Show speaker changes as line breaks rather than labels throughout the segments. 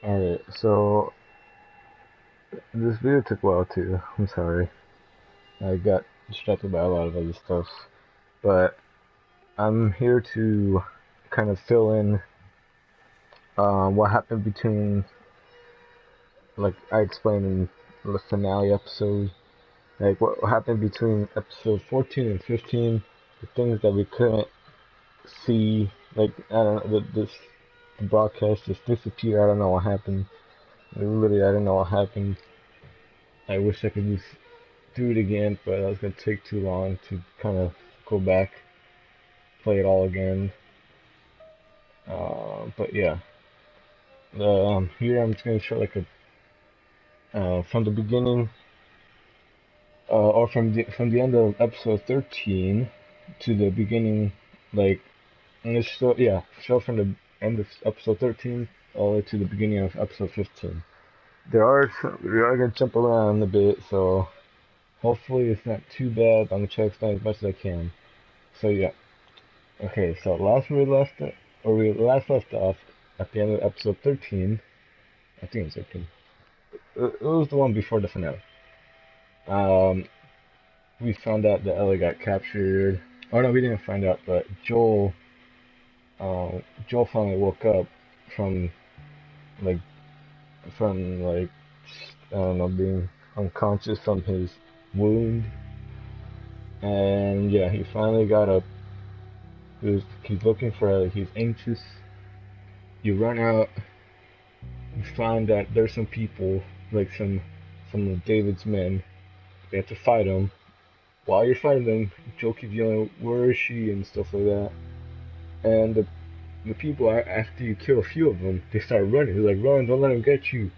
Alright, so this video took a while too. I'm sorry. I got distracted by a lot of other stuff. But I'm here to kind of fill in what happened between, like I explained in the finale episode, like what happened between episode 14 and 15, the things that we couldn't see, like, I don't know, the broadcast just disappeared. I don't know what happened. Literally, I don't know what happened. I wish I could just do it again, but that was gonna take too long to kind of go back, play it all again. But yeah, here I'm just gonna show like a from the beginning, or from the end of episode 13 to the beginning, like let's show, yeah, show from the end of episode 13 all the way to the beginning of episode 15. We are gonna jump around a bit, so hopefully it's not too bad. I'm gonna try to explain as much as I can. So yeah. Okay, so we last left off at the end of episode 13. I think it's 13. It was the one before the finale. Um, we found out that Ellie got captured. Oh no, we didn't find out, but Joel finally woke up from like from I don't know, being unconscious from his wound, and yeah, he finally got up. He's looking for Ellie. He's anxious. You run out. You find that there's some people, like some of David's men. You have to fight them. While you're fighting them, Joe keeps yelling, "Where is she?" and stuff like that. And the people, after you kill a few of them, they start running. They're like, "Run! Don't let them get you."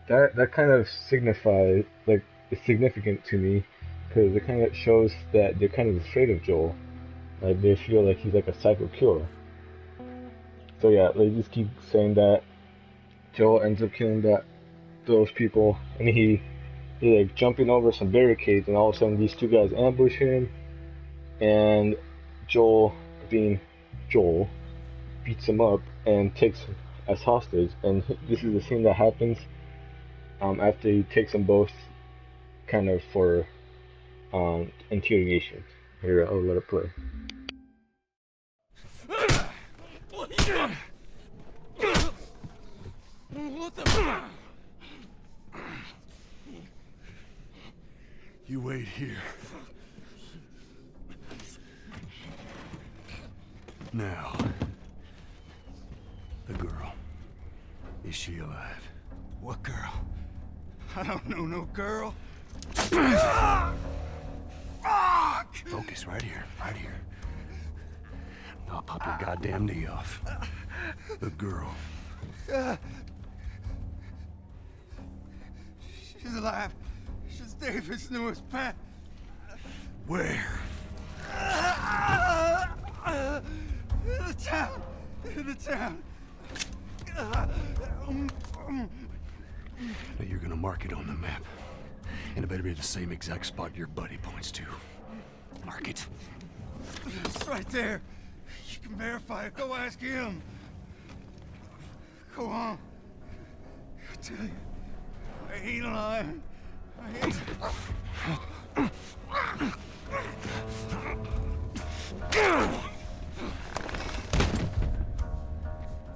That kind of signifies, like, it's significant to me because it kind of shows that they're kind of afraid of Joel. Like they feel like he's like a psycho killer. So yeah, they just keep saying that. Joel ends up killing those people, and he like jumping over some barricades, and all of a sudden these two guys ambush him, and Joel, being Joel, beats him up and takes him as hostage. And this is the scene that happens after he takes them both, kind of for interrogation. Here, I'll let it play.
What the?
You wait here. Now, the girl. Is she alive?
What girl? I don't know no girl.
Fuck! Focus right here, right here. I'll pop your goddamn knee off. The girl.
She's alive. She's David's newest pet.
Where?
In the town. In the town.
Now you're gonna mark it on the map. And it better be the same exact spot your buddy points to. Mark it.
It's right there. You can verify it. Go ask him. Go on. I tell you, I ain't lying. I ain't.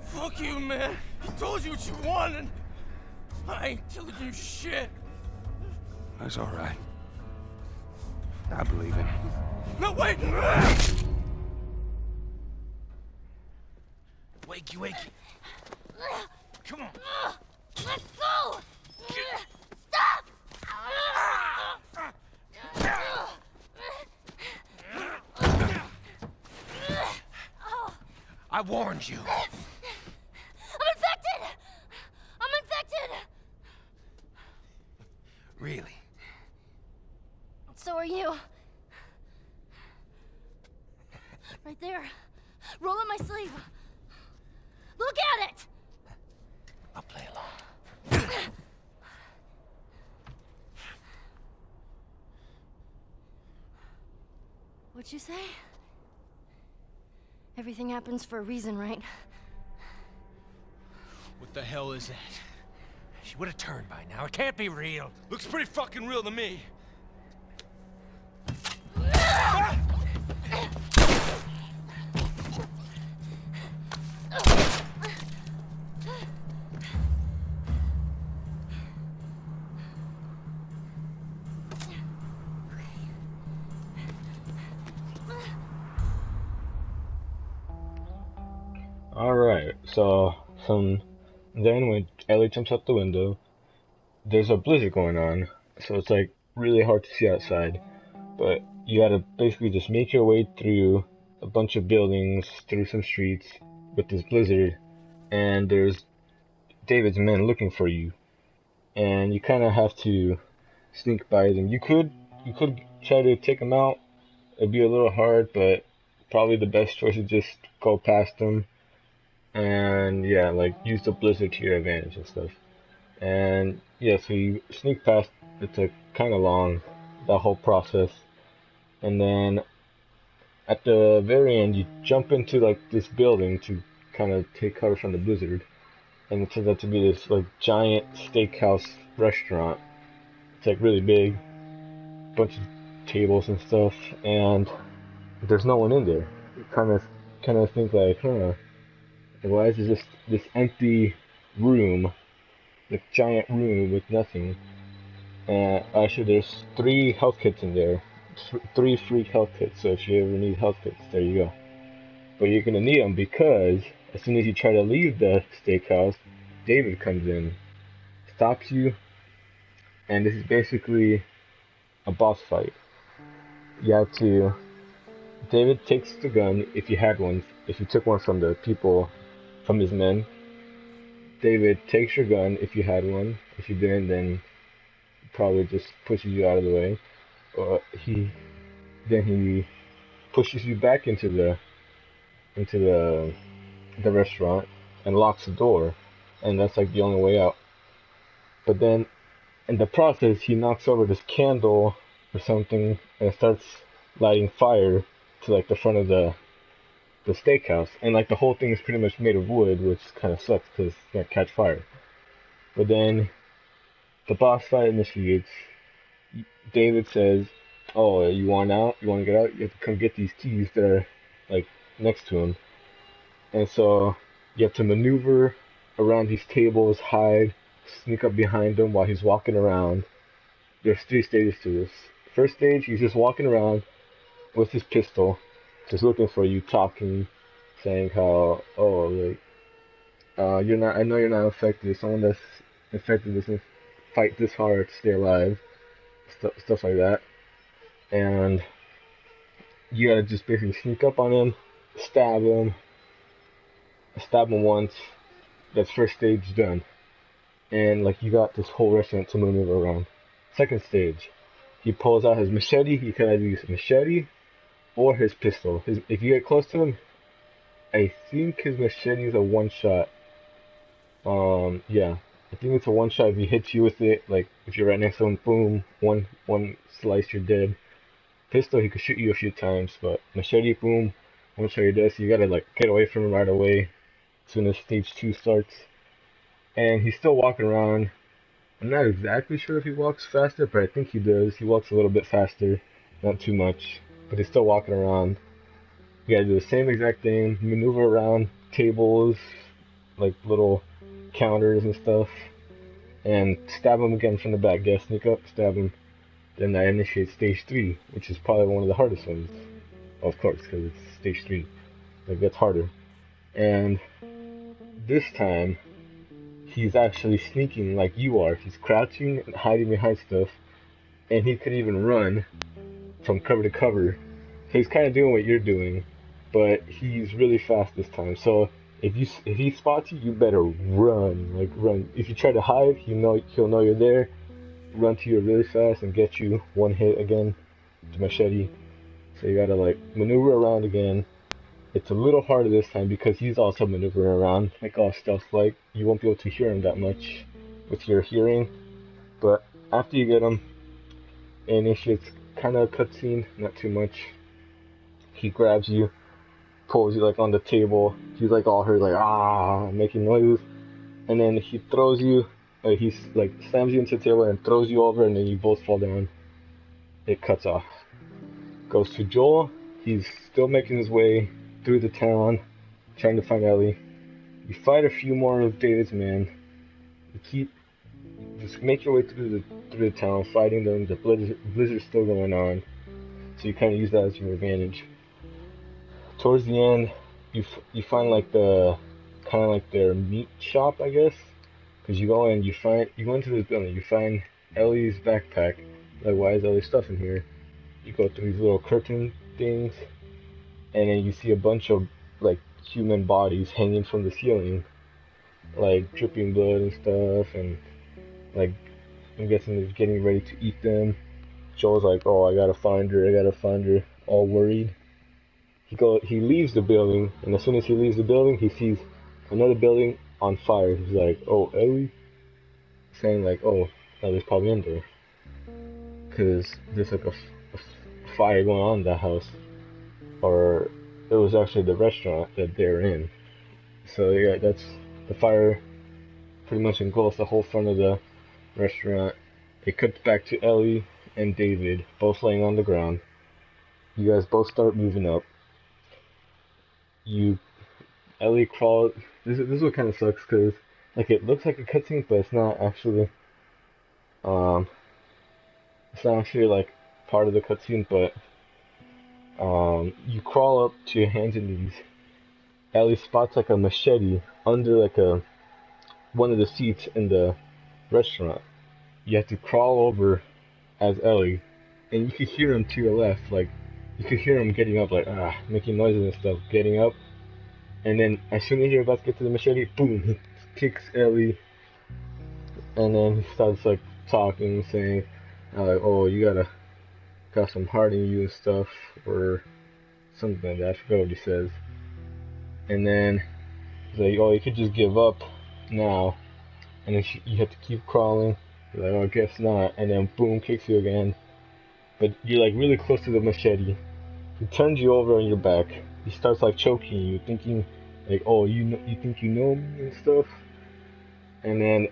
Fuck you, man. He told you what you wanted. I ain't telling you shit.
That's all right. I believe it.
No, wait! Wakey, wakey. Come on.
Let's go! Stop!
I warned you.
I'm infected! I'm infected!
Really?
So are you. Right there. Roll up my sleeve. Look at it!
I'll play along.
What'd you say? Everything happens for a reason, right?
What the hell is that?
She would have turned by now. It can't be real.
Looks pretty fucking real to me.
Alright, so then when Ellie jumps out the window, there's a blizzard going on, so it's like really hard to see outside. But you gotta basically just make your way through a bunch of buildings, through some streets with this blizzard, and there's David's men looking for you. And you kinda have to sneak by them. You could try to take them out. It'd be a little hard, but probably the best choice is just go past them. And yeah, like use the blizzard to your advantage and stuff. And yeah, so you sneak past. It's like kind of long, that whole process. And then at the very end, you jump into like this building to kind of take cover from the blizzard. And it turns out to be this like giant steakhouse restaurant. It's like really big, bunch of tables and stuff, and there's no one in there. You kind of think like, huh, why is it just this empty room, this giant room with nothing? Actually, there's 3 health kits in there, 3 free health kits. So if you ever need health kits, there you go. But you're gonna need them because as soon as you try to leave the steakhouse, David comes in, stops you, and this is basically a boss fight. You have to. David takes the gun if you had one. If you took one from the people, from his men, David takes your gun if you had one. If you didn't, then probably just pushes you out of the way. Or he pushes you back into the restaurant and locks the door, and that's like the only way out. But then in the process, he knocks over this candle or something and starts lighting fire to like the front of the steakhouse, and like the whole thing is pretty much made of wood, which kind of sucks because it can't catch fire. But then the boss fight initiates. David says, "Oh, you want out? You want to get out? You have to come get these keys that are like next to him." And so you have to maneuver around these tables, hide, sneak up behind him while he's walking around. There's 3 stages to this. First stage, he's just walking around with his pistol, just looking for you, talking, saying how, oh, like, you're not, I know you're not infected. Someone that's infected doesn't fight this hard to stay alive. Stuff like that. And you gotta just basically sneak up on him, stab him once. That's first stage done. And like you got this whole restaurant to maneuver around. Second stage, he pulls out his machete. He can either use a machete or his pistol. If you get close to him, I think his machete is a one-shot. Yeah, I think it's a one-shot. If he hits you with it, like if you're right next to him, boom, one slice, you're dead. Pistol, he could shoot you a few times, but machete, boom, one shot, you're dead. So you gotta like get away from him right away as soon as stage 2 starts. And he's still walking around. I'm not exactly sure if he walks faster, but I think he does. He walks a little bit faster, not too much, but he's still walking around. You gotta do the same exact thing, maneuver around tables, like little counters and stuff, and stab him again from the back. Yeah, sneak up, stab him. Then that initiates stage 3, which is probably one of the hardest ones, of course, because it's stage 3. Like, that's harder. And this time, he's actually sneaking like you are. He's crouching and hiding behind stuff, and he could even run from cover to cover. So he's kind of doing what you're doing, but he's really fast this time. So if he spots you, you better run. Like run. If you try to hide, he'll know you're there. Run to you really fast and get you one hit again with machete. So you gotta like maneuver around again. It's a little harder this time because he's also maneuvering around, like all stealth like. You won't be able to hear him that much with your hearing. But after you get him, it initiates kind of a cutscene, not too much. He grabs you, pulls you like on the table. He's like all hurt, like making noises. and then he throws you, he's like slams you into the table and throws you over, and then you both fall down. It cuts off. Goes to Joel. He's still making his way through the town, trying to find Ellie. You fight a few more of David's men. You just make your way through the town, fighting them. The blizzard's still going on, so you kind of use that as your advantage. Towards the end, you find like the kind of like their meat shop, I guess, because you go into this building. You find Ellie's backpack. Like, why is Ellie's stuff in here? You go through these little curtain things, and then you see a bunch of like human bodies hanging from the ceiling, like dripping blood and stuff, and like I'm guessing they're getting ready to eat them. Joel's like, "Oh, I gotta find her," all worried. He leaves the building, and as soon as he leaves the building, he sees another building on fire. He's like, "Oh, Ellie," saying like, "Oh, Ellie's probably in there," because there's like a fire going on in that house, or it was actually the restaurant that they're in. So yeah, that's the fire. Pretty much engulfs the whole front of the restaurant. It cuts back to Ellie and David, both laying on the ground. You guys both start moving up. Ellie crawls. This is what kind of sucks, because like it looks like a cutscene, but it's not actually. It's not actually like part of the cutscene, but you crawl up to your hands and knees. Ellie spots like a machete under like one of the seats in the restaurant. You have to crawl over as Ellie, and you can hear him to your left, like you could hear him getting up, like making noises and stuff, getting up. And then as soon as you're about to get to the machete, boom, he kicks Ellie, and then he starts like talking, saying, like, "Oh, you got some heart in you and stuff," or something like that. I forgot what he says. And then he's like, "Oh, you could just give up now," and then you have to keep crawling. You're like, "Oh, I guess not," and then boom, kicks you again. But you're like really close to the machete. He turns you over on your back. He starts like choking you, thinking like, "Oh, you think you know me and stuff." And then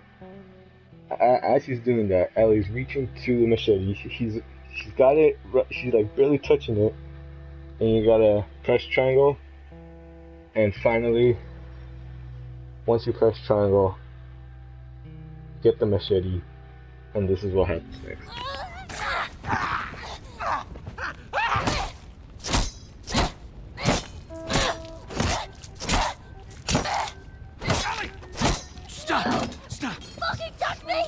as he's doing that, Ellie's reaching to the machete. She's got it. She's like barely touching it, and you gotta press triangle. And finally, once you press triangle, get the machete, and this is what happens next.
Stop!
Fucking touch me!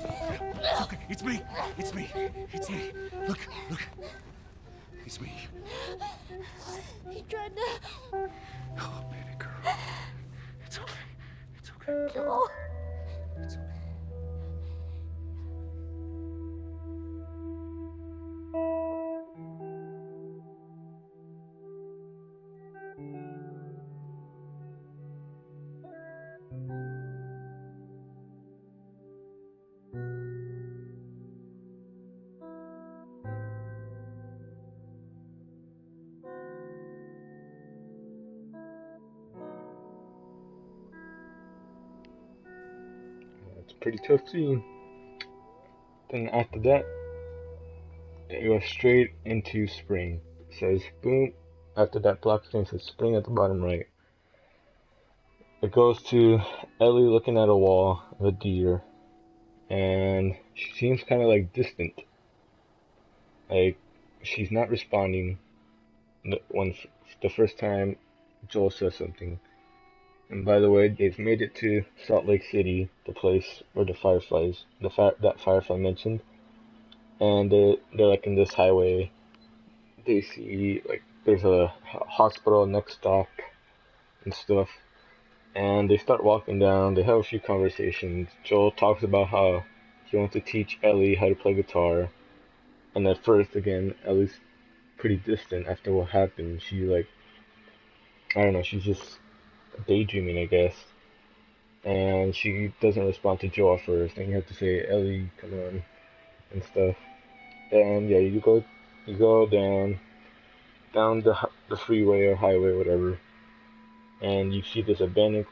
It's okay. It's me. Look. It's me.
He tried to...
Oh, baby girl. It's okay.
Oh.
It's okay.
It's a pretty tough scene. Then after that, it goes straight into spring. It says boom. After that block screen says spring at the bottom right. It goes to Ellie looking at a wall of a deer, and she seems kind of like distant. Like she's not responding when the first time Joel says something. And by the way, they've made it to Salt Lake City, the place where that Firefly mentioned. And they're like in this highway. They see like there's a hospital next stop and stuff. And they start walking down. They have a few conversations. Joel talks about how he wants to teach Ellie how to play guitar. And at first, again, Ellie's pretty distant after what happened. She like, I don't know, she's just daydreaming, I guess. And she doesn't respond to Joel at first. And you have to say, "Ellie, come on," and stuff. And yeah, you go down the freeway or highway, whatever, and you see this abandoned